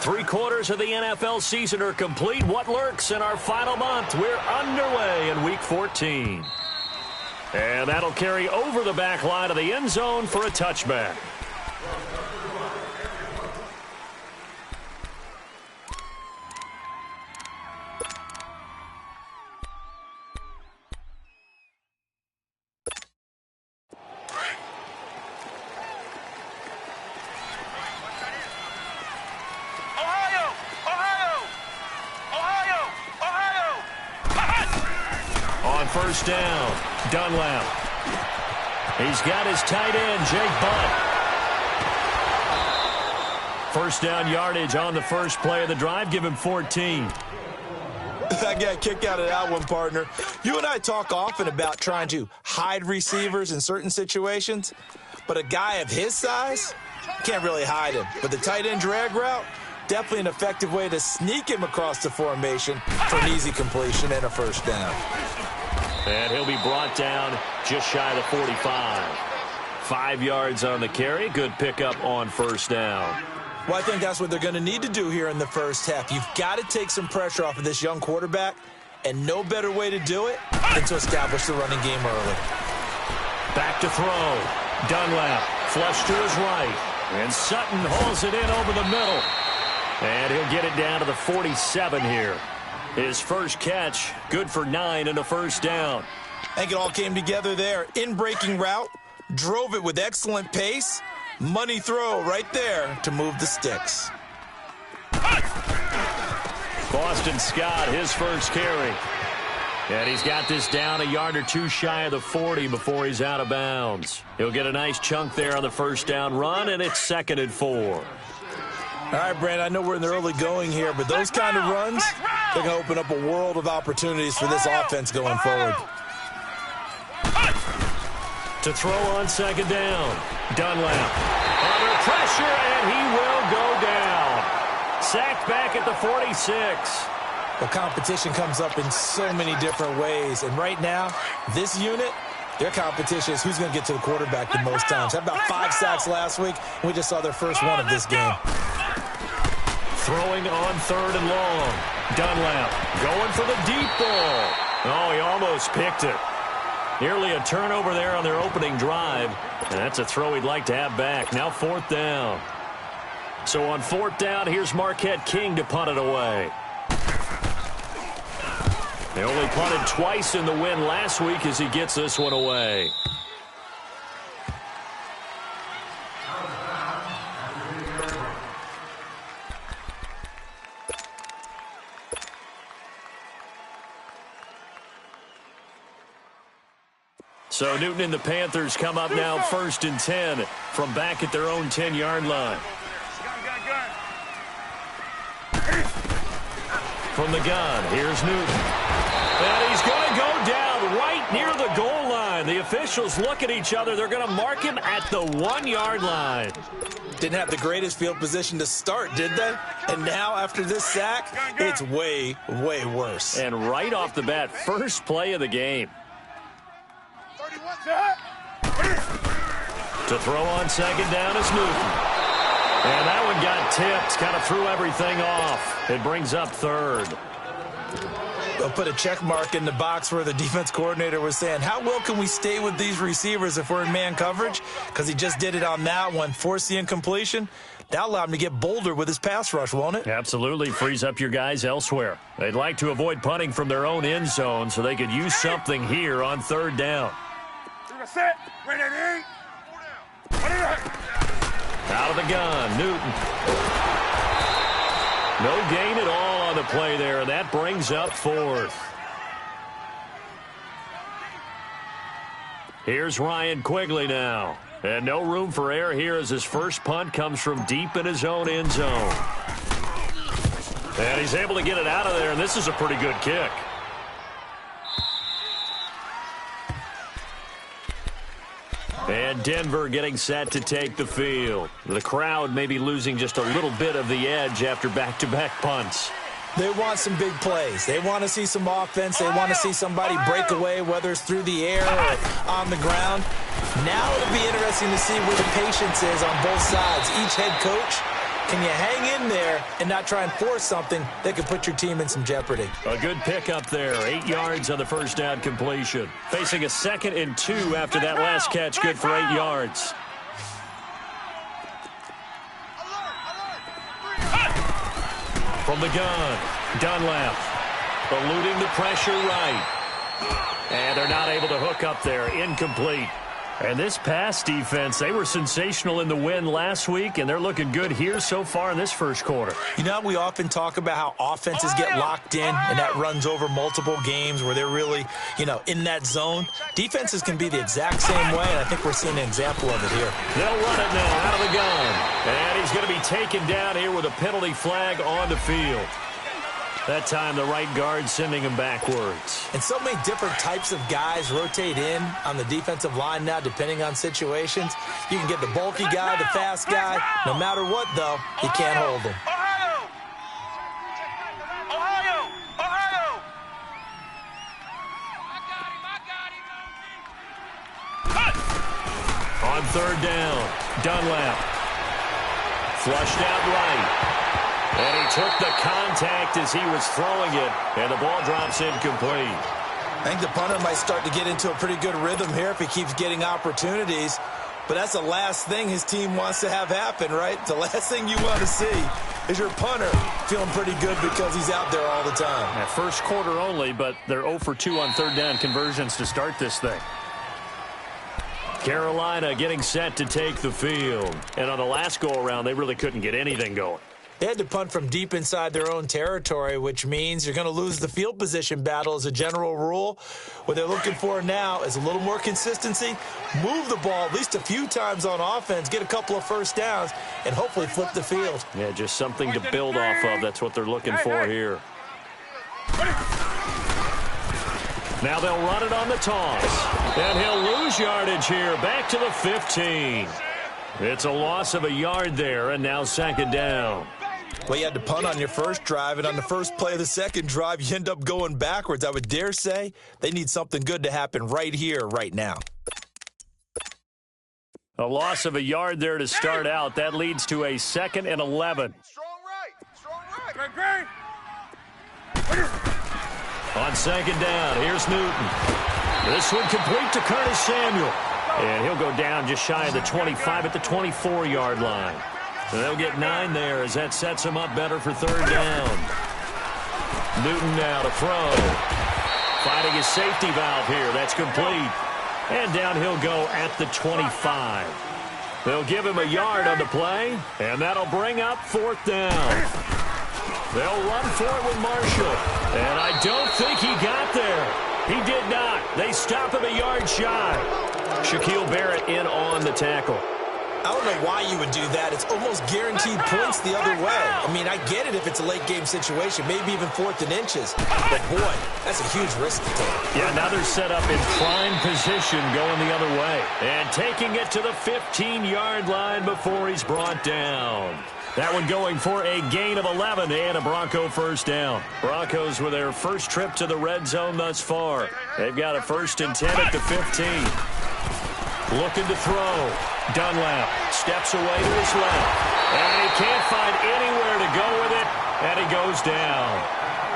Three-quarters of the NFL season are complete. What lurks in our final month? We're underway in Week 14. And that'll carry over the back line of the end zone for a touchback. First down, Dunlap. He's got his tight end, Jake Butt. First down yardage on the first play of the drive. Give him 14. I got a kick out of that one, partner. You and I talk often about trying to hide receivers in certain situations, but a guy of his size can't really hide him. But the tight end drag route, definitely an effective way to sneak him across the formation for an easy completion and a first down. And he'll be brought down just shy of the 45. 5 yards on the carry. Good pickup on first down. Well, I think that's what they're going to need to do here in the first half. You've got to take some pressure off of this young quarterback, and no better way to do it than to establish the running game early. Back to throw. Dunlap, flush to his right. And Sutton hauls it in over the middle. And he'll get it down to the 47 here. His first catch, good for 9 and a first down. I think it all came together there. In-breaking route, drove it with excellent pace. Money throw right there to move the sticks. Boston Scott, his first carry. And he's got this down a yard or two shy of the 40 before he's out of bounds. He'll get a nice chunk there on the first down run, and it's 2nd and 4. All right, Brandon, I know we're in the early going here, but those kind of runs, they're going to open up a world of opportunities for this offense going forward. To throw on second down, Dunlap. Under pressure, and he will go down. Sacked back at the 46. Well, competition comes up in so many different ways, and right now, this unit, their competition is who's going to get to the quarterback the most times. Had about 5 sacks last week, and we just saw their first one of this game. Throwing on 3rd and long. Dunlap going for the deep ball. Oh, he almost picked it. Nearly a turnover there on their opening drive. And that's a throw he'd like to have back. Now 4th down. So on 4th down, here's Marquette King to punt it away. They only punted twice in the win last week as he gets this one away. So Newton and the Panthers come up now 1st and 10 from back at their own 10-yard line. From the gun, here's Newton. And he's going to go down right near the goal line. The officials look at each other. They're going to mark him at the 1-yard line. Didn't have the greatest field position to start, did they? And now, after this sack, it's way, way worse. And right off the bat, first play of the game. To throw on second down is Newton. And that one got tipped, kind of threw everything off. It brings up 3rd. They'll put a check mark in the box where the defense coordinator was saying, how well can we stay with these receivers if we're in man coverage? Because he just did it on that one, forced the incompletion. That'll allow him to get bolder with his pass rush, won't it? Absolutely. Frees up your guys elsewhere. They'd like to avoid punting from their own end zone so they could use something here on 3rd down. Out of the gun, Newton. No gain at all on the play there, and that brings up 4th. Here's Ryan Quigley now. And no room for error here as his first punt comes from deep in his own end zone. And he's able to get it out of there, and this is a pretty good kick. And Denver getting set to take the field. The crowd may be losing just a little bit of the edge after back-to-back punts. They want some big plays. They want to see some offense. They want to see somebody break away, whether it's through the air or on the ground. Now it'll be interesting to see where the patience is on both sides. Each head coach, can you hang in there and not try and force something that could put your team in some jeopardy? A good pickup there. 8 yards on the first down completion. Facing a 2nd and 2 after that last catch. Good for 8 yards. From the gun, Dunlap eluding the pressure right. And they're not able to hook up there. Incomplete. And this pass defense, they were sensational in the win last week, and they're looking good here so far in this first quarter. You know, we often talk about how offenses get locked in, and that runs over multiple games where they're really, in that zone. Defenses can be the exact same way, and I think we're seeing an example of it here. They'll run it now out of the gun. And he's going to be taken down here with a penalty flag on the field. That time, the right guard sending him backwards. And so many different types of guys rotate in on the defensive line now, depending on situations. You can get the bulky guy, the fast guy. No matter what, though, you can't hold them. On 3rd down, Dunlap. Flushed out right. And he took the contact as he was throwing it, and the ball drops incomplete. I think the punter might start to get into a pretty good rhythm here if he keeps getting opportunities. But that's the last thing his team wants to have happen, right? The last thing you want to see is your punter feeling pretty good because he's out there all the time. At first quarter only, but they're 0 for 2 on 3rd down conversions to start this thing. Carolina getting set to take the field. And on the last go-around, they really couldn't get anything going. They had to punt from deep inside their own territory, which means you're going to lose the field position battle as a general rule. What they're looking for now is a little more consistency, move the ball at least a few times on offense, get a couple of first downs, and hopefully flip the field. Yeah, just something to build off of. That's what they're looking for here. Now they'll run it on the toss. And he'll lose yardage here. Back to the 15. It's a loss of a yard there, and now 2nd down. Well, you had to punt on your first drive, and on the first play of the second drive, you end up going backwards. I would dare say they need something good to happen right here, right now. A loss of a yard there to start out. That leads to a 2nd and 11. Strong right. Great. On 2nd down, here's Newton. This one complete to Curtis Samuel. And he'll go down just shy of the 25 at the 24-yard line. And they'll get 9 there as that sets him up better for 3rd down. Newton now to throw. Finding his safety valve here. That's complete. And down he'll go at the 25. They'll give him a yard on the play, and that'll bring up 4th down. They'll run for it with Marshall. And I don't think he got there. He did not. They stop him a yard shy. Shaquille Barrett in on the tackle. I don't know why you would do that. It's almost guaranteed points the other way. I mean, I get it if it's a late-game situation, maybe even 4th and inches. But, boy, that's a huge risk to take. Yeah, now they're set up in prime position going the other way. And taking it to the 15-yard line before he's brought down. That one going for a gain of 11 and a Bronco first down. Broncos with their first trip to the red zone thus far. They've got a 1st and 10 at the 15. Looking to throw. Dunlap steps away to his left. And he can't find anywhere to go with it. And he goes down.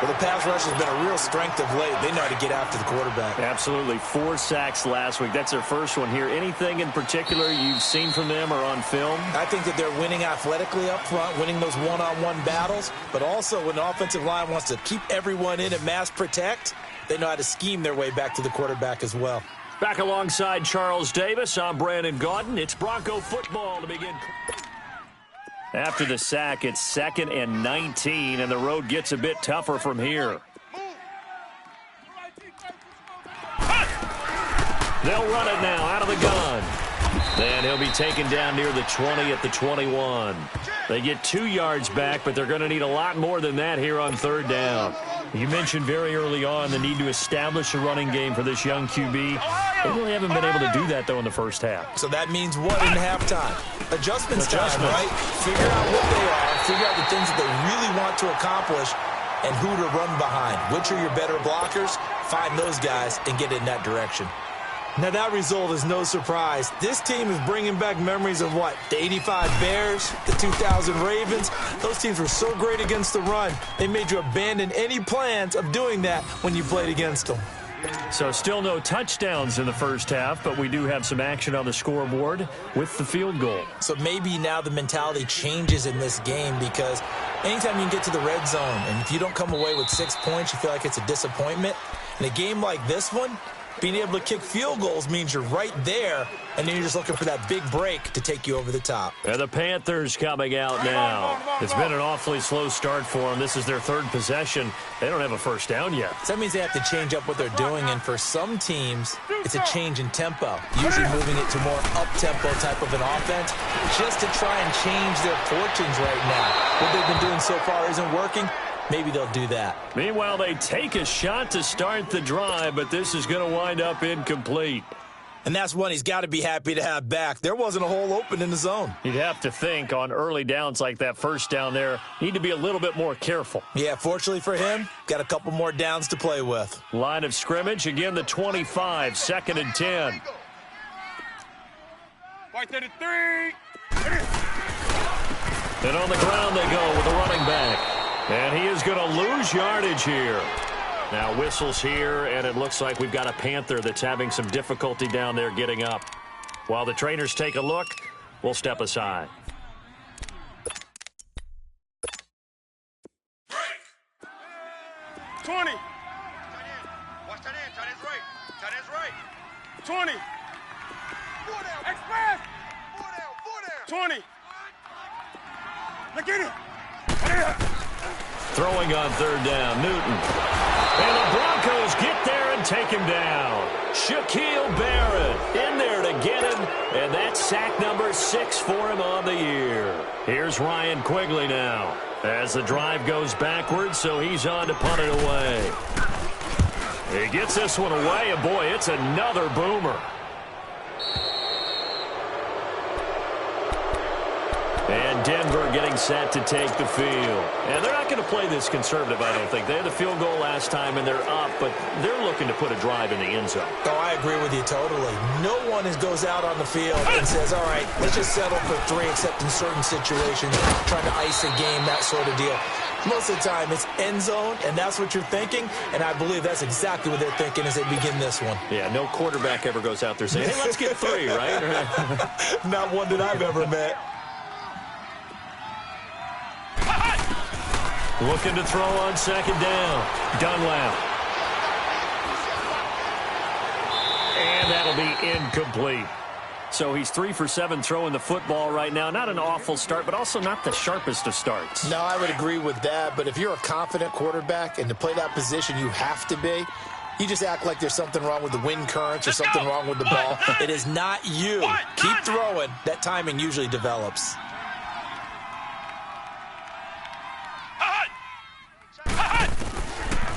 Well, the pass rush has been a real strength of late. They know how to get after the quarterback. Absolutely. 4 sacks last week. That's their first one here. Anything in particular you've seen from them or on film? I think that they're winning athletically up front, winning those one-on-one battles. But also when the offensive line wants to keep everyone in and mass protect, they know how to scheme their way back to the quarterback as well. Back alongside Charles Davis, I'm Brandon Gaudin. It's Bronco football to begin. After the sack, it's 2nd and 19, and the road gets a bit tougher from here. They'll run it now out of the gun. And he'll be taken down near the 20 at the 21. They get 2 yards back, but they're going to need a lot more than that here on 3rd down. You mentioned very early on the need to establish a running game for this young QB. They really haven't been able to do that, though, in the first half. So that means what in halftime? Adjustments time, right? Figure out what they are, figure out the things that they really want to accomplish, and who to run behind. Which are your better blockers? Find those guys and get in that direction. Now, that result is no surprise. This team is bringing back memories of what? The 85 Bears, the 2000 Ravens. Those teams were so great against the run. They made you abandon any plans of doing that when you played against them. So still no touchdowns in the first half, but we do have some action on the scoreboard with the field goal. So maybe now the mentality changes in this game, because anytime you can get to the red zone and if you don't come away with 6 points, you feel like it's a disappointment. In a game like this one, being able to kick field goals means you're right there, and then you're just looking for that big break to take you over the top. And the Panthers coming out now. It's been an awfully slow start for them. This is their third possession. They don't have a first down yet. So that means they have to change up what they're doing, and for some teams, it's a change in tempo, usually moving it to more up-tempo type of an offense, just to try and change their fortunes right now. What they've been doing so far isn't working. Maybe they'll do that. Meanwhile, they take a shot to start the drive, but this is going to wind up incomplete. And that's one he's got to be happy to have back. There wasn't a hole open in the zone. You'd have to think on early downs like that first down there, need to be a little bit more careful. Yeah, fortunately for him, got a couple more downs to play with. Line of scrimmage, again the 25, 2nd and 10. Right to the 3. And on the ground they go with the running back. And he is going to lose yardage here. Now whistles here, and it looks like we've got a Panther that's having some difficulty down there getting up. While the trainers take a look, we'll step aside. Break. 20. Watch that end. Tight end's right. Tight end's right. 20. 4 down. Express. 4 down. 20. Look at it. Throwing on third down, Newton. And the Broncos get there and take him down. Shaquille Barrett in there to get him, and that's sack number 6 for him on the year. Here's Ryan Quigley now as the drive goes backwards, so he's on to punt it away. He gets this one away, and boy, it's another boomer. And Denver getting set to take the field. And they're not going to play this conservative, I don't think. They had the field goal last time, and they're up, but they're looking to put a drive in the end zone. Oh, I agree with you totally. No one goes out on the field and says, all right, let's just settle for 3, except in certain situations, trying to ice a game, that sort of deal. Most of the time, it's end zone, and that's what you're thinking, and I believe that's exactly what they're thinking as they begin this one. Yeah, no quarterback ever goes out there saying, hey, let's get 3, right? Not one that I've ever met. Looking to throw on 2nd down. Dunlap. And that'll be incomplete. So he's 3 for 7 throwing the football right now. Not an awful start, but also not the sharpest of starts. No, I would agree with that. But if you're a confident quarterback and to play that position, you have to be. You just act like there's something wrong with the wind currents or something wrong with the ball. It is not you. Keep throwing. That timing usually develops.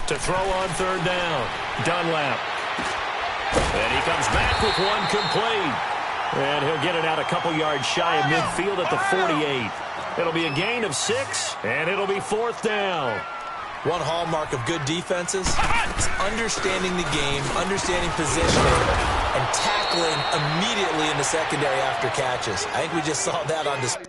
To throw on 3rd down, Dunlap. And he comes back with one complete. And he'll get it out a couple yards shy of midfield at the 48. It'll be a gain of 6, and it'll be 4th down. One hallmark of good defenses is understanding the game, understanding positioning, and tackling immediately in the secondary after catches. I think we just saw that on display.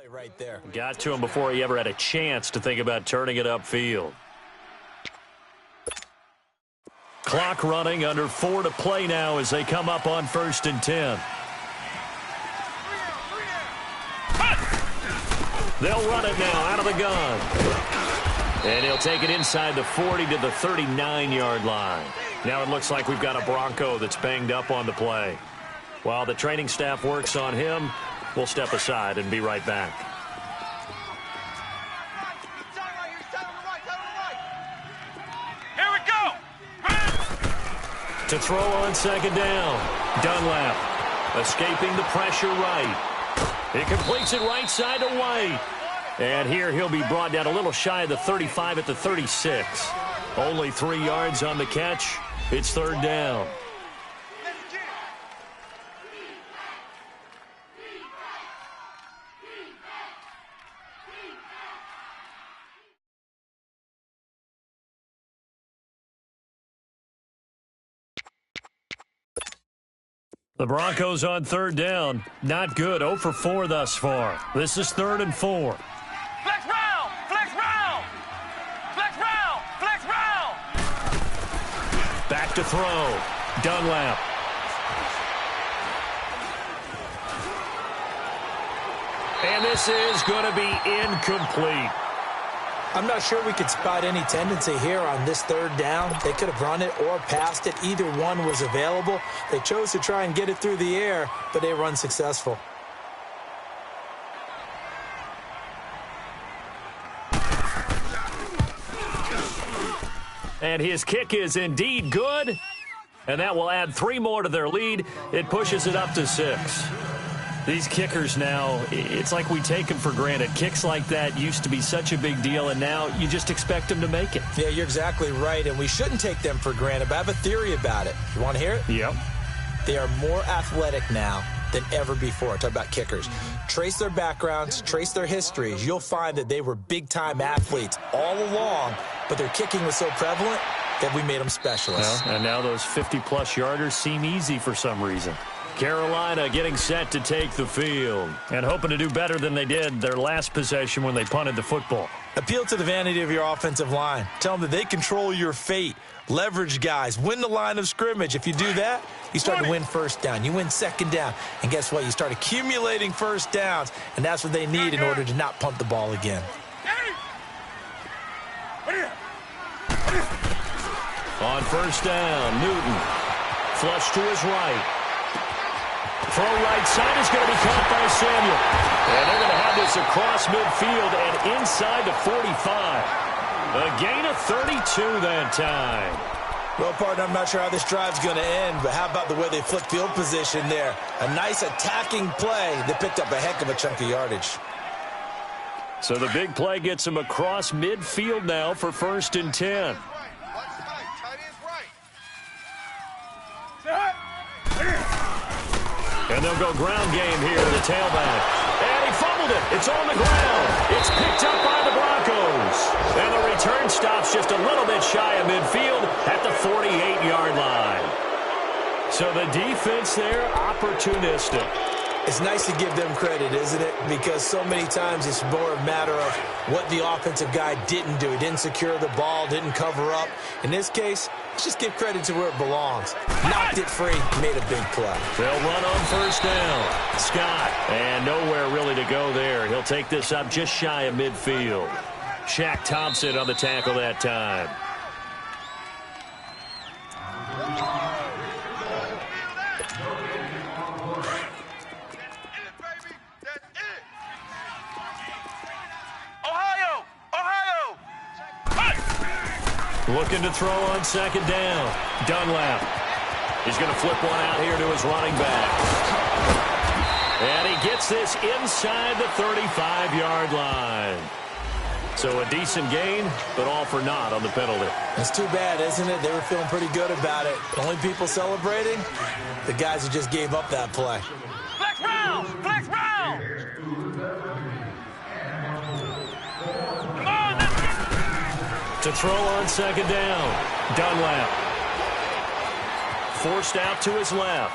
Right there. Got to him before he ever had a chance to think about turning it upfield. Clock running, under 4 to play now as they come up on 1st and 10. They'll run it now out of the gun. And he'll take it inside the 40 to the 39-yard line. Now it looks like we've got a Bronco that's banged up on the play. While the training staff works on him, we'll step aside and be right back. Here we go. To throw on second down, Dunlap escaping the pressure right. He completes it right side to White. And here he'll be brought down a little shy of the 35 at the 36. Only 3 yards on the catch. It's third down. The Broncos on third down. Not good. 0 for 4 thus far. This is 3rd and 4. Flex round! Flex round! Flex round! Flex round! Back to throw. Dunlap. And this is going to be incomplete. I'm not sure we could spot any tendency here on this third down. They could have run it or passed it. Either one was available. They chose to try and get it through the air, but they were unsuccessful. And his kick is indeed good. And that will add 3 more to their lead. It pushes it up to 6. These kickers now, it's like we take them for granted. Kicks like that used to be such a big deal, and now you just expect them to make it. Yeah, you're exactly right, and we shouldn't take them for granted, but I have a theory about it. You want to hear it? Yep. They are more athletic now than ever before. Talk about kickers. Trace their backgrounds, trace their histories. You'll find that they were big-time athletes all along, but their kicking was so prevalent that we made them specialists. Well, and now those 50-plus yarders seem easy for some reason. Carolina getting set to take the field and hoping to do better than they did their last possession when they punted the football. Appeal to the vanity of your offensive line. Tell them that they control your fate. Leverage guys. Win the line of scrimmage. If you do that, you start to win first down. You win second down. And guess what? You start accumulating first downs, and that's what they need in order to not punt the ball again. On first down, Newton. Flush to his right. Throw right side is going to be caught by Samuel. And they're going to have this across midfield and inside the 45. A gain of 32 that time. Well, partner, I'm not sure how this drive's going to end, but how about the way they flipped field position there? A nice attacking play that picked up a heck of a chunk of yardage. So the big play gets them across midfield now for 1st and 10. And they'll go ground game here to the tailback. And he fumbled it. It's on the ground. It's picked up by the Broncos. And the return stops just a little bit shy of midfield at the 48-yard line. So the defense there, opportunistic. It's nice to give them credit, isn't it? Because so many times it's more a matter of what the offensive guy didn't do. He didn't secure the ball, didn't cover up. In this case, let's just give credit to where it belongs. Knocked it free, made a big play. They'll run on first down. Scott, and nowhere really to go there. He'll take this up just shy of midfield. Shaq Thompson on the tackle that time. Looking to throw on second down. Dunlap. He's going to flip one out here to his running back. And he gets this inside the 35-yard line. So a decent gain, but all for naught on the penalty. It's too bad, isn't it? They were feeling pretty good about it. The only people celebrating, the guys who just gave up that play. Flex round! Flex round! To throw on second down, Dunlap. Forced out to his left.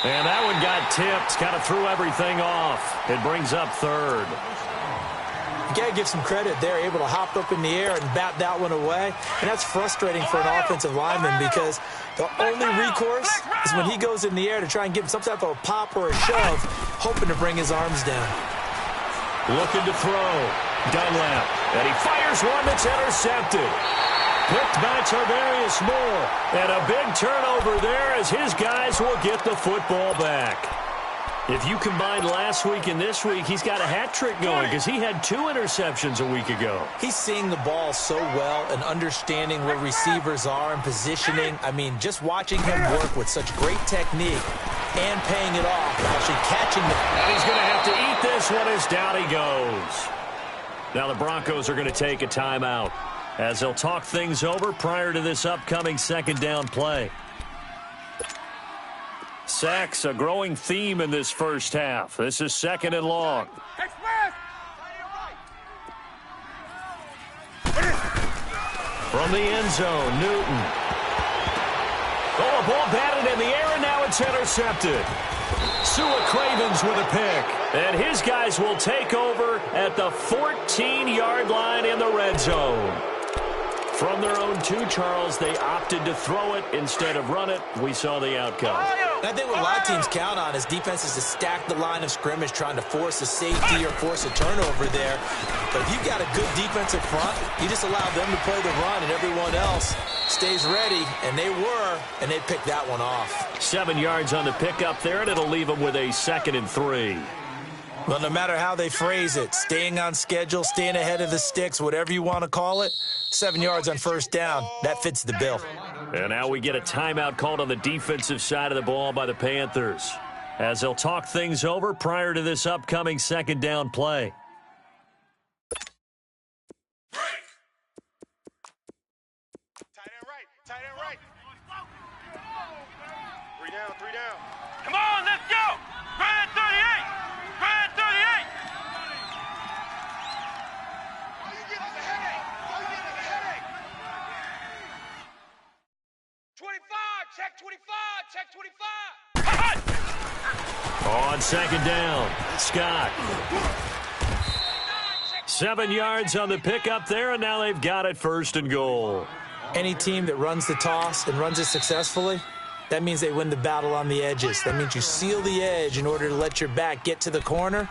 And that one got tipped, kind of threw everything off. It brings up 3rd. You got to give some credit. They're able to hop up in the air and bat that one away. And that's frustrating for an offensive lineman because the only recourse is when he goes in the air to try and give him some type of a pop or a shove, hoping to bring his arms down. Looking to throw, Dunlap. And he fires one that's intercepted. Picked by Tarvarius Moore. And a big turnover there as his guys will get the football back. If you combine last week and this week, he's got a hat trick going because he had 2 interceptions a week ago. He's seeing the ball so well and understanding where receivers are and positioning. I mean, just watching him work with such great technique and paying it off, actually catching the... And he's going to have to eat this one as down he goes. Now the Broncos are going to take a timeout as they'll talk things over prior to this upcoming second down play. Sacks, a growing theme in this first half. This is second and long. From the end zone, Newton. Oh, a ball batted in the air, and now it's intercepted. Sua Cravens with a pick. And his guys will take over at the 14-yard line in the red zone. From their own 2, Charles, they opted to throw it instead of run it. We saw the outcome. I think what a lot of teams count on is defenses to stack the line of scrimmage, trying to force a safety or force a turnover there. But if you've got a good defensive front, you just allow them to play the run, and everyone else stays ready, and they were, and they picked that one off. 7 yards on the pickup there, and it'll leave them with a 2nd and 3. Well, no matter how they phrase it, staying on schedule, staying ahead of the sticks, whatever you want to call it, 7 yards on first down, that fits the bill. And now we get a timeout called on the defensive side of the ball by the Panthers as they'll talk things over prior to this upcoming second down play. Tight end right. 3 down. Come on, let's go. Grand 38. Grand 38. Oh, you give us a headache. 25. Check 25. On second down, Scott. 7 yards on the pickup there, and now they've got it 1st and goal. Any team that runs the toss and runs it successfully, that means they win the battle on the edges. That means you seal the edge in order to let your back get to the corner.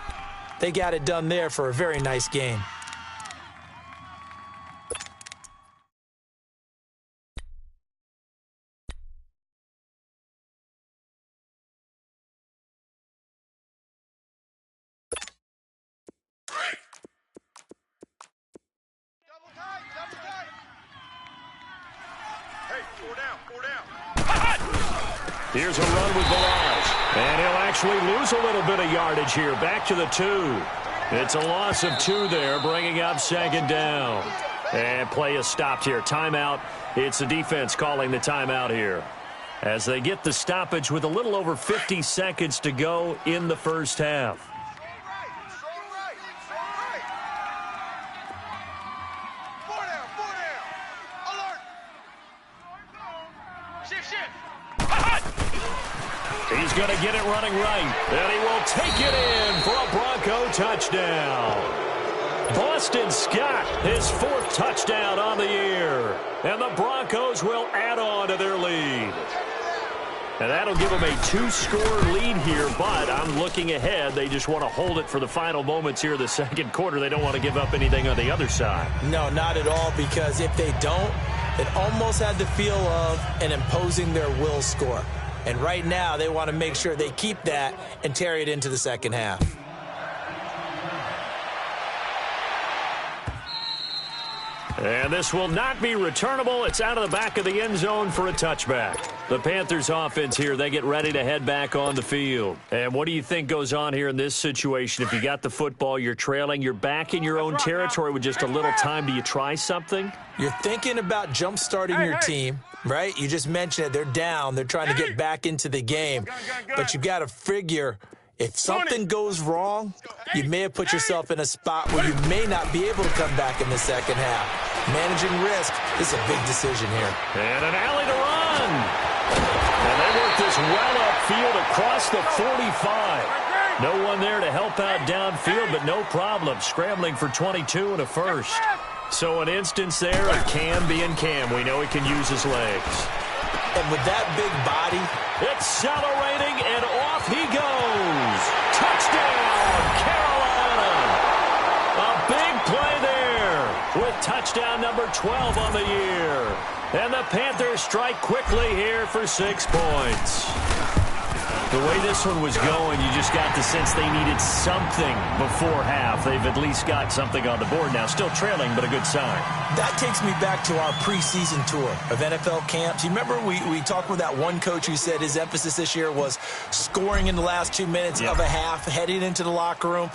They got it done there for a very nice game. Here's a run with Balazs. And he'll actually lose a little bit of yardage here. Back to the 2. It's a loss of 2 there, bringing up second down. And play is stopped here. Timeout. It's the defense calling the timeout here as they get the stoppage with a little over 50 seconds to go in the first half. He's going to get it running right, and he will take it in for a Bronco touchdown. Boston Scott, his 4th touchdown on the year, and the Broncos will add on to their lead. And that'll give them a 2-score lead here, but I'm looking ahead. They just want to hold it for the final moments here of the second quarter. They don't want to give up anything on the other side. No, not at all, because if they don't, it almost had the feel of an imposing their will score. And right now, they want to make sure they keep that and carry it into the second half. And this will not be returnable. It's out of the back of the end zone for a touchback. The Panthers offense here, they get ready to head back on the field. And what do you think goes on here in this situation? If you got the football, you're trailing, you're back in your own territory with just a little time. Do you try something? You're thinking about jump-starting your team, right? You just mentioned it. They're down. They're trying to get back into the game. But you got to figure, if something goes wrong, you may have put yourself in a spot where you may not be able to come back in the second half. Managing risk is a big decision here. And an alley to run. And they work this well upfield across the 45. No one there to help out downfield, but no problem. Scrambling for 22 and a first. So an instance there of Cam being Cam. We know he can use his legs. And with that big body, accelerating, and off he goes. Touchdown, Carolina. A big play there. 12 on the year. And the Panthers strike quickly here for 6 points. The way this one was going, you just got the sense they needed something before half. They've at least got something on the board now. Still trailing, but a good sign. That takes me back to our preseason tour of NFL camps. You remember we talked with that one coach who said his emphasis this year was scoring in the last 2 minutes of a half, heading into the locker room.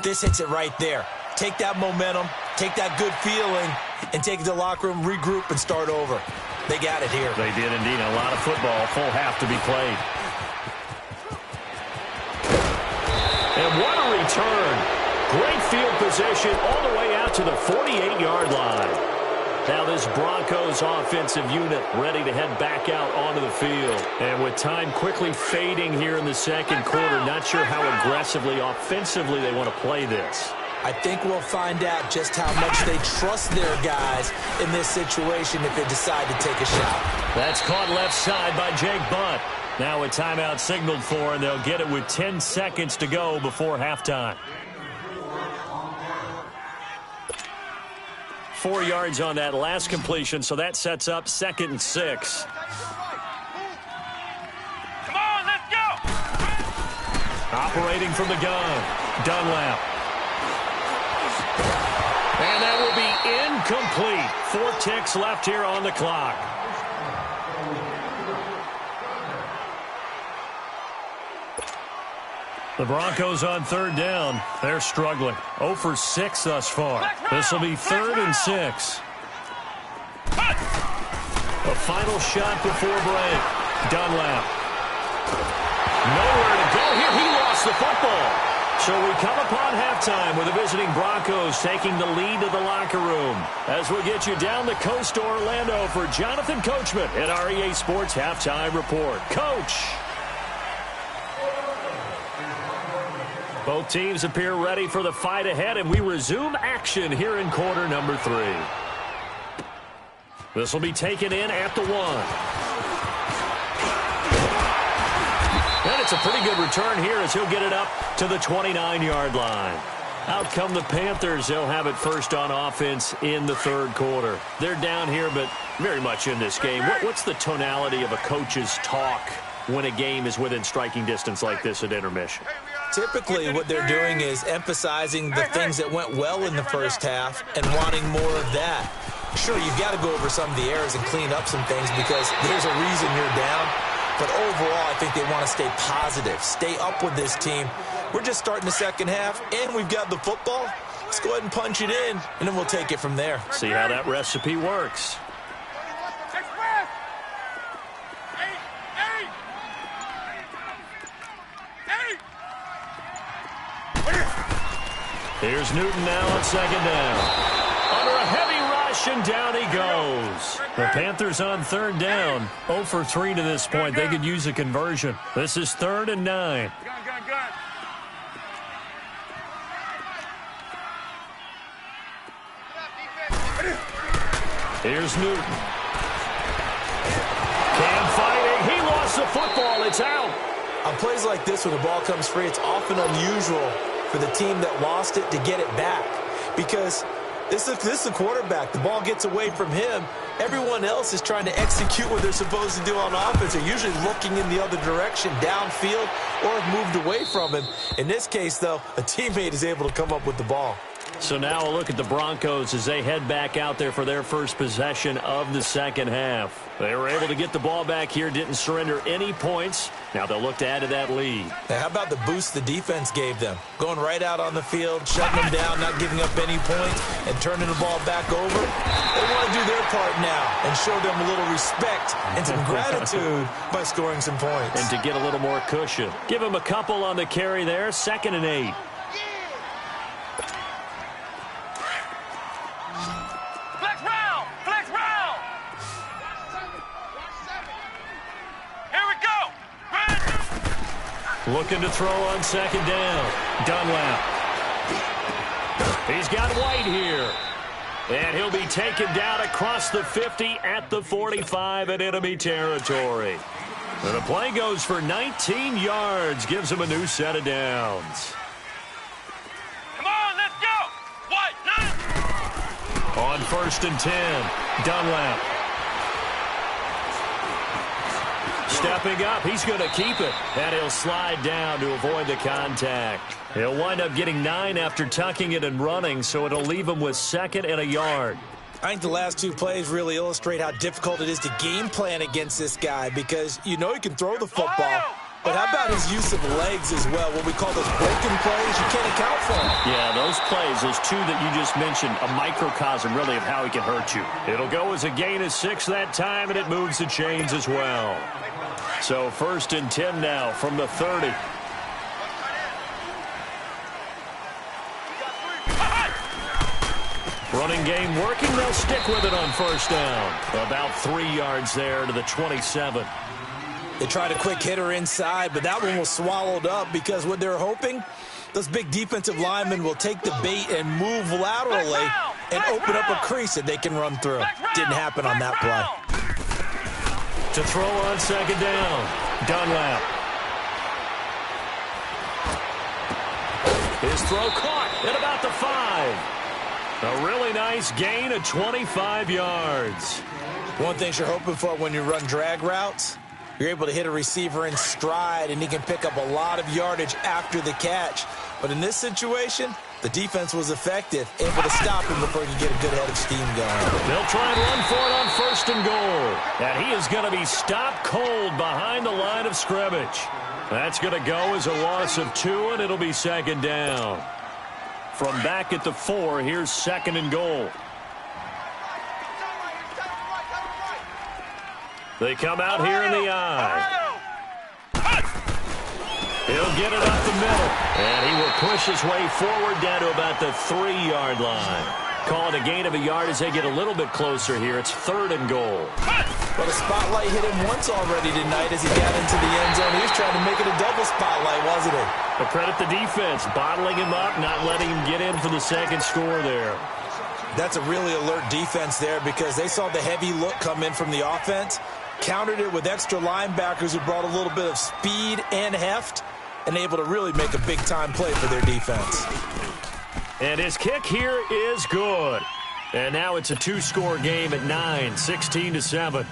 This hits it right there. Take that momentum, take that good feeling, and take it to the locker room, regroup, and start over. They got it here. They did indeed. A lot of football, full half to be played. And what a return. Great field position all the way out to the 48-yard line. Now this Broncos offensive unit ready to head back out onto the field. And with time quickly fading here in the second quarter, not sure how aggressively, offensively they want to play this. I think we'll find out just how much they trust their guys in this situation if they decide to take a shot. That's caught left side by Jake Butt. Now a timeout signaled for, and they'll get it with 10 seconds to go before halftime. 4 yards on that last completion, so that sets up 2nd and 6. Come on, let's go! Operating from the gun, Dunlap. And that will be incomplete. 4 ticks left here on the clock. The Broncos on 3rd down. They're struggling. 0 for 6 thus far. This will be 3rd and 6. A final shot before break. Dunlap. Nowhere to go here. He lost the football. So we come upon halftime with the visiting Broncos taking the lead to the locker room. As we get you down the coast to Orlando for Jonathan Coachman at REA Sports Halftime Report. Coach. Both teams appear ready for the fight ahead, and we resume action here in quarter number 3. This will be taken in at the 1. And it's a pretty good return here as he'll get it up to the 29-yard line. Out come the Panthers. They'll have it first on offense in the 3rd quarter. They're down here, but very much in this game. What's the tonality of a coach's talk when a game is within striking distance like this at intermission? Typically, what they're doing is emphasizing the things that went well in the first half and wanting more of that. Sure, you've got to go over some of the errors and clean up some things because there's a reason you're down. But overall, I think they want to stay positive, stay up with this team. We're just starting the second half, and we've got the football. Let's go ahead and punch it in, and then we'll take it from there. See how that recipe works. Here's Newton now on 2nd down. Under a heavy rush, and down he goes. The Panthers on 3rd down. 0 for 3 to this point. They could use a conversion. This is 3rd and 9. Gun. Here's Newton. Cam fighting. He lost the football. It's out. On plays like this, when the ball comes free, it's often unusual for the team that lost it to get it back because this is the quarterback. The ball gets away from him. Everyone else is trying to execute what they're supposed to do on offense. They're usually looking in the other direction, downfield, or have moved away from him. In this case, though, a teammate is able to come up with the ball. So now a look at the Broncos as they head back out there for their first possession of the second half. They were able to get the ball back here, didn't surrender any points. Now they'll look to add to that lead. Now, how about the boost the defense gave them? Going right out on the field, shutting them down, not giving up any points, and turning the ball back over. They want to do their part now and show them a little respect and some gratitude by scoring some points. And to get a little more cushion. Give them a couple on the carry there, 2nd and 8. Looking to throw on 2nd down. Dunlap. He's got White here. And he'll be taken down across the 50 at the 45 in enemy territory. And the play goes for 19 yards. Gives him a new set of downs. Come on, let's go! White, On 1st and 10, Dunlap. Stepping up, he's going to keep it, and he'll slide down to avoid the contact. He'll wind up getting 9 after tucking it and running, so it'll leave him with 2nd and a yard. I think the last 2 plays really illustrate how difficult it is to game plan against this guy because you know he can throw the football, but how about his use of legs as well, what we call those broken plays? You can't account for them. Yeah, those plays, those 2 that you just mentioned, a microcosm really of how he can hurt you. It'll go as a gain of 6 that time, and it moves the chains as well. So 1st and 10 now from the 30. Running game working. They'll stick with it on 1st down. About 3 yards there to the 27. They tried a quick hitter inside, but that one was swallowed up because what they're hoping, those big defensive linemen will take the bait and move laterally and open up a crease that they can run through. Didn't happen on that play. To throw on 2nd down, Dunlap. His throw caught at about the 5. A really nice gain of 25 yards. One thing you're hoping for when you run drag routes, you're able to hit a receiver in stride, and he can pick up a lot of yardage after the catch. But in this situation, the defense was effective, able to stop him before he could get a good head of steam going. They'll try and run for it on 1st and goal. And he is going to be stopped cold behind the line of scrimmage. That's going to go as a loss of 2, and it'll be 2nd down. From back at the 4, here's 2nd and goal. They come out here in the eye. He'll get it up the middle, and he will push his way forward down to about the 3-yard line. Call it a gain of a yard as they get a little bit closer here. It's 3rd and goal. Well, the spotlight hit him once already tonight as he got into the end zone. He was trying to make it a double spotlight, wasn't he? But credit the defense, bottling him up, not letting him get in for the 2nd score there. That's a really alert defense there because they saw the heavy look come in from the offense, countered it with extra linebackers who brought a little bit of speed and heft, and able to really make a big-time play for their defense. And his kick here is good. And now it's a 2-score game at 9, 16-7.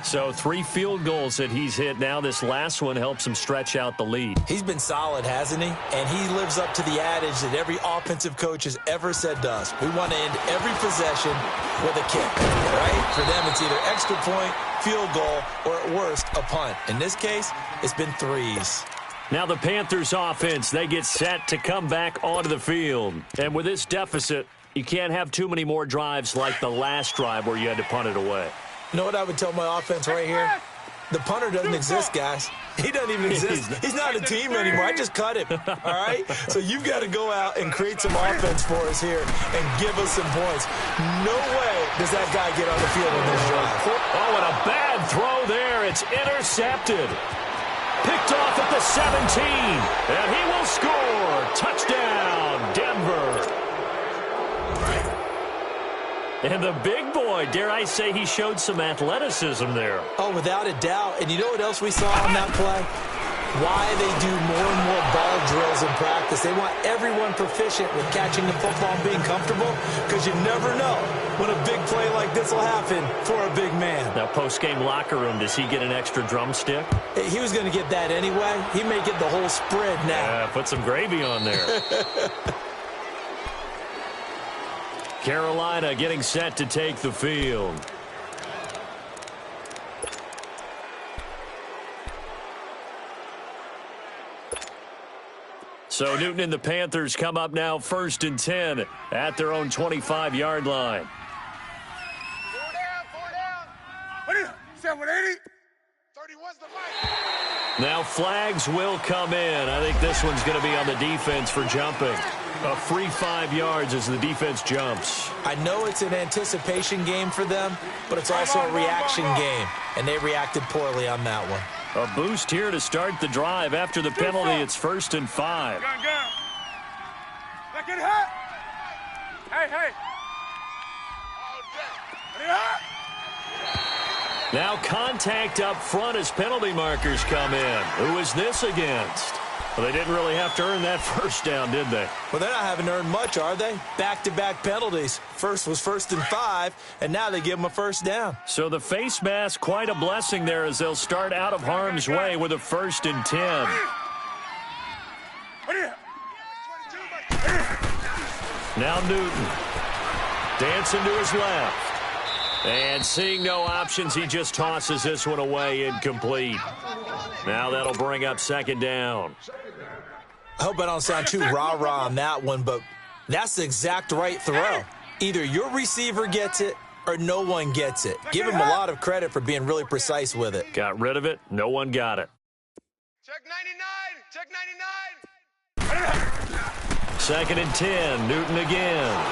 So 3 field goals that he's hit now. This last one helps him stretch out the lead. He's been solid, hasn't he? And he lives up to the adage that every offensive coach has ever said to us. We want to end every possession with a kick, right? For them, it's either extra point, field goal, or at worst, a punt. In this case, it's been 3s. Now the Panthers offense, they get set to come back onto the field. And with this deficit, you can't have too many more drives like the last drive where you had to punt it away. You know what I would tell my offense right here? The punter doesn't exist, guys. He doesn't even exist. He's not a team anymore. I just cut him, all right? So you've got to go out and create some offense for us here and give us some points. No way does that guy get on the field on this drive. Oh, and a bad throw there. It's intercepted. Picked off at the 17, and he will score. Touchdown, Denver. And the big boy, dare I say, he showed some athleticism there. Oh, without a doubt. And you know what else we saw on that play? Why they do more and more ball drills in practice. They want everyone proficient with catching the football and being comfortable because you never know when a big play like this will happen for a big man. Now, post-game locker room, does he get an extra drumstick? He was going to get that anyway. He may get the whole spread now. Put some gravy on there. Carolina getting set to take the field. So Newton and the Panthers come up now 1st and 10 at their own 25-yard line. 4 down. 780. 31's the mic. Now flags will come in. I think this one's going to be on the defense for jumping. A free 5 yards as the defense jumps. I know it's an anticipation game for them, but it's also a reaction game, and they reacted poorly on that one. A boost here to start the drive. After the penalty, it's 1st and 5. Gun. Let's get hot. Hey. Get hot. Now contact up front as penalty markers come in. Who is this against? Well, they didn't really have to earn that first down, did they? Well, they're not having to earn much, are they? Back-to-back penalties. First was 1st and 5, and now they give them a first down. So the face mask, quite a blessing there as they'll start out of harm's way with a 1st and 10. Now Newton. Dancing to his left. And seeing no options, he just tosses this one away, incomplete. Now that'll bring up 2nd down. I hope I don't sound too rah-rah on that one, but that's the exact right throw. Either your receiver gets it or no one gets it. Give him a lot of credit for being really precise with it. Got rid of it. No one got it. Check 99. Check 99. 2nd and 10. Newton again.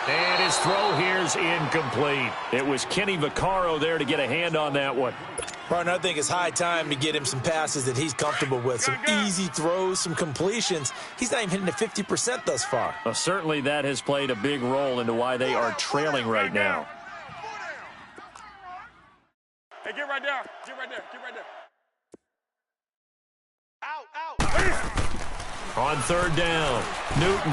And his throw here's incomplete. It was Kenny Vaccaro there to get a hand on that one. Partner, I think it's high time to get him some passes that he's comfortable with, some easy throws, some completions. He's not even hitting the 50% thus far. Well, certainly that has played a big role into why they are trailing right now. Hey, get right there. Get right there. Get right there. Out. On 3rd down, Newton.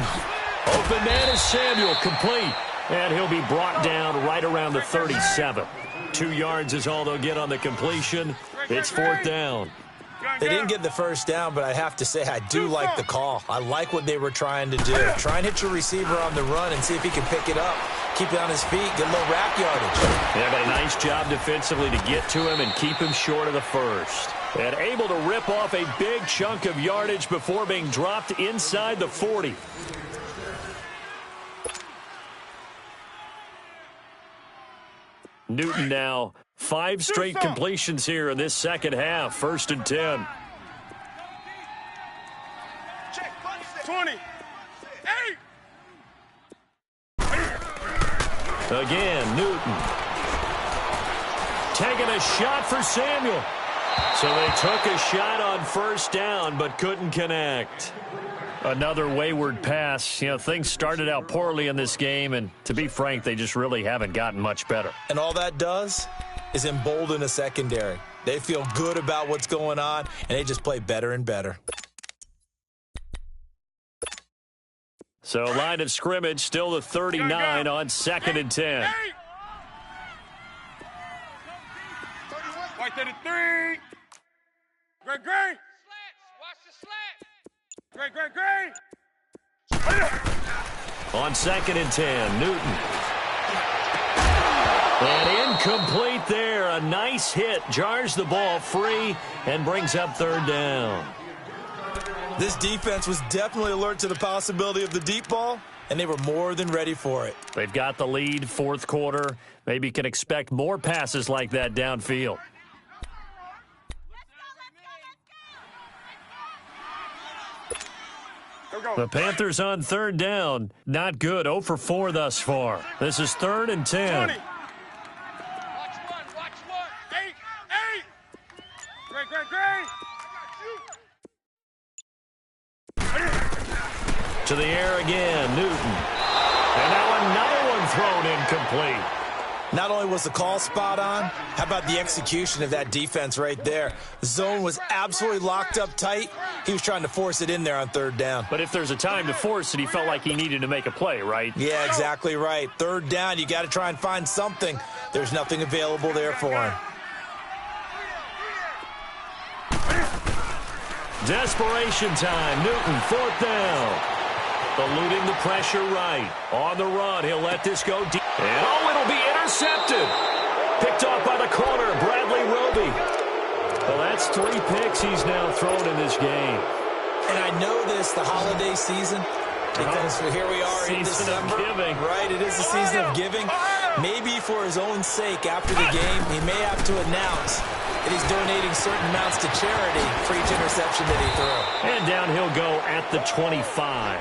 Open man is Samuel, complete. And he'll be brought down right around the 37. 2 yards is all they'll get on the completion. It's 4th down. They didn't get the first down, but I have to say I do like the call. I like what they were trying to do. Try and hit your receiver on the run and see if he can pick it up. Keep it on his feet, get a little rack yardage. Yeah, but a nice job defensively to get to him and keep him short of the first. And able to rip off a big chunk of yardage before being dropped inside the 40. Newton now 5 straight completions here in this second half. 1st and 10. 20. 8. Again, Newton. Taking a shot for Samuel. So they took a shot on 1st down, but couldn't connect. Another wayward pass. You know, things started out poorly in this game, and to be frank, they just really haven't gotten much better. And all that does is embolden a secondary. They feel good about what's going on, and they just play better and better. So line of scrimmage, still the 39 on 2nd and 10. White 33. Great. Watch the slat. Great. On 2nd and 10, Newton. And incomplete there. A nice hit. Jars the ball free and brings up 3rd down. This defense was definitely alert to the possibility of the deep ball, and they were more than ready for it. They've got the lead, 4th quarter. Maybe can expect more passes like that downfield. The Panthers on 3rd down. Not good. 0 for 4 thus far. This is 3rd and 10. 20. Watch one. 8. Great. To the air again, Newton. And now another one thrown incomplete. Not only was the call spot on, how about the execution of that defense right there? The zone was absolutely locked up tight. He was trying to force it in there on 3rd down. But if there's a time to force it, he felt like he needed to make a play, right? Yeah, exactly right. 3rd down, you got to try and find something. There's nothing available there for him. Desperation time. Newton, 4th down. Eluding the pressure right. On the run, he'll let this go deep. And it'll be intercepted. Picked off by the corner, Bradley Roby. Well, that's 3 picks he's now thrown in this game. And I know this, the holiday season, because here we are in December. Giving. Right, it is the season of giving. Maybe for his own sake after the game, he may have to announce that he's donating certain amounts to charity for each interception that he threw. And down he'll go at the 25.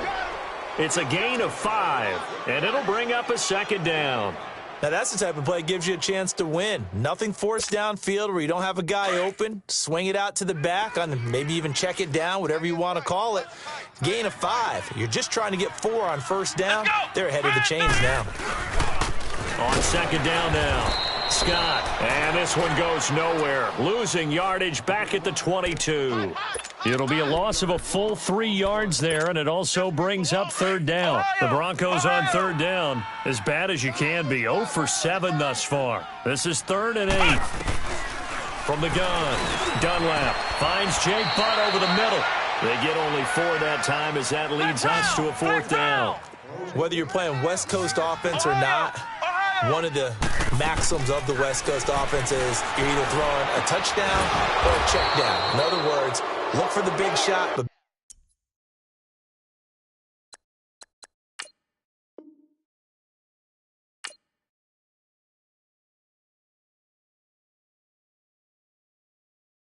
It's a gain of 5, and it'll bring up a 2nd down. Now, that's the type of play that gives you a chance to win. Nothing forced downfield where you don't have a guy open. Swing it out to the back, maybe even check it down, whatever you want to call it. Gain of 5. You're just trying to get 4 on 1st down. They're ahead of the chains now. On 2nd down now. Scott, and this one goes nowhere. Losing yardage back at the 22. It'll be a loss of a full 3 yards there, and it also brings up third down. The Broncos on third down, as bad as you can be. 0 for 7 thus far. This is 3rd and 8. From the gun, Dunlap finds Jake Butt over the middle. They get only 4 that time as that leads us to a 4th down. Whether you're playing West Coast offense or not, one of the maxims of the West Coast offense is you're either throwing a touchdown or a check down. In other words, look for the big shot, but